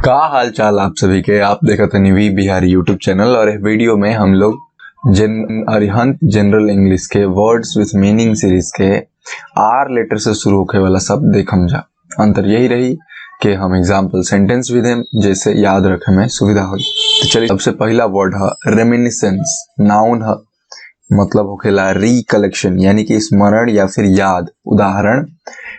का हाल चाल आप सभी के। आप देखते हैं वी बिहारी यूट्यूब चैनल और इस वीडियो में हम लोग अरिहंत जनरल इंग्लिश के वर्ड्स विथ मीनिंग सीरीज के आर लेटर से शुरू होने वाला शब्द देखम जा। अंतर यही रही कि हम एग्जाम्पल सेंटेंस भी दें जैसे याद रखे में सुविधा हो। तो चलिए, सबसे पहला वर्ड है रेमिनिसेंस। नाउन है, मतलब होखेला रिकलेक्शन यानी कि स्मरण या फिर याद। उदाहरण,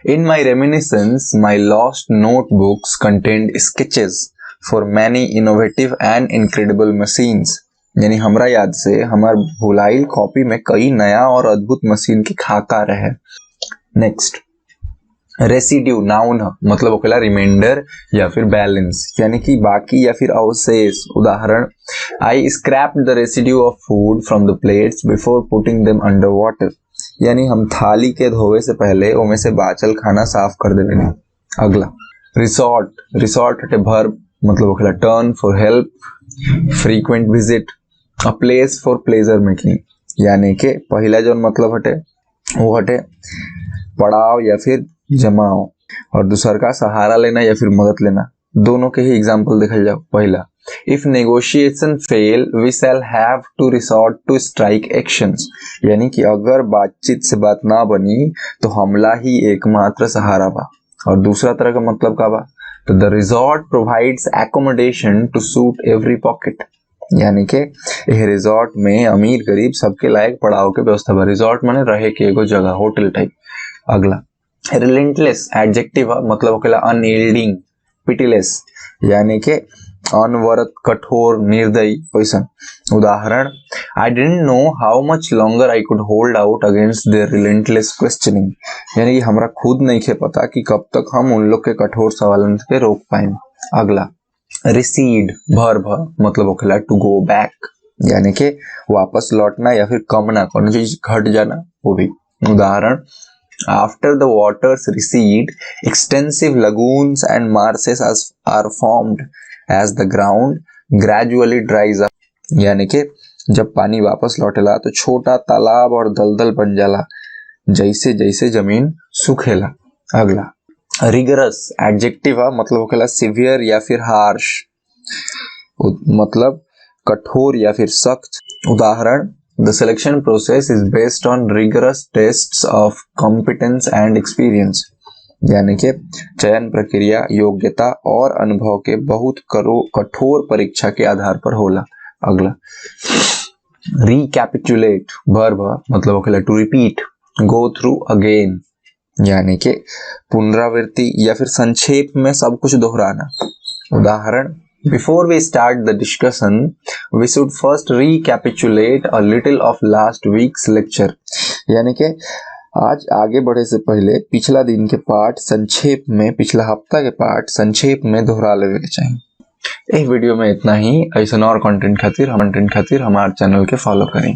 in my reminiscence my lost notebooks contained sketches for many innovative and incredible machines. यानी हमरा याद से हमार भुलाइल कॉपी में कई नया और अद्भुत मशीन के खाका रहे। Next, residue. नाउन है, मतलब होखेला रिमाइंडर या फिर बैलेंस यानी कि बाकी या फिर अवशेष। उदाहरण, I scraped the residue of food from the plates before putting them under water. यानी हम थाली के धोवे से पहले उनमें से बाचल खाना साफ कर देवे। अगला, रिसोर्ट। रिसोर्ट हटे वर्ब, मतलब होखेला turn for help, frequent visit, a place for pleasure making. यानी के पहला जो मतलब हटे वो हटे पड़ाव या फिर जमाओ, और दूसर का सहारा लेना या फिर मदद लेना। दोनों के ही एग्जाम्पल देखल जाओ। पहला, if negotiation fail we shall have to resort to strike actions. यानी कि अगर बातचीत से बात ना बनी तो हमला ही एकमात्र सहारा बा। और दूसरा तरह का मतलब का बा, तो the resort provides accommodation to suit every pocket. यानी के यह रिसोर्ट में अमीर गरीब सबके लायक पड़ाव के व्यवस्था बा। रिसोर्ट माने रहे के एगो जगह, होटल टाइप। अगला, रिलेंटलेस। एडजेक्टिव मतलब होखेला अनयील्डिंग, पिटीलेस यानी के अनवरत, कठोर, निर्दयी वैसन। उदाहरण, I didn't know how much longer I could hold out against their relentless questioning. यानी कि हमरा खुद नहीं खे पता कि कब तक हम उन लोग के कठोर सवालन के रोक पाएं। अगला, रिसीड। वर्ब मतलब होखेला टू गो बैक यानी के वापस लौटना या फिर कमना, कोनो चीज घट जाना वो भी। उदाहरण, after the waters recede, extensive lagoons and marshes are formed as the ground gradually dries up। यानी कि जब पानी वापस लौटेला तो छोटा तालाब और दलदल बन जाला जैसे जैसे जमीन सूखेला। अगला, रिगरस। एडजेक्टिव मतलब होखेला सिवियर या फिर हार्श, मतलब कठोर या फिर सख्त। उदाहरण, The selection process is based on rigorous tests of competence and experience। यानी कि चयन प्रक्रिया योग्यता और अनुभव के बहुत कठोर परीक्षा के आधार पर होला। अगला, recapitulate। वर्ब मतलब होखेला to repeat, go through again यानी कि पुनरावृत्ति या फिर संक्षेप में सब कुछ दोहराना। उदाहरण, Before we start the discussion, we should first recapitulate a little of last week's lecture। यानी कि आज आगे बढ़े से पहले पिछला दिन के पाठ संक्षेप में, पिछला हफ्ता के पाठ संक्षेप में दोहरा लेवे के चाहिए। इस वीडियो में इतना ही। ऐसा और कंटेंट खातिर हमारे चैनल के फॉलो करें।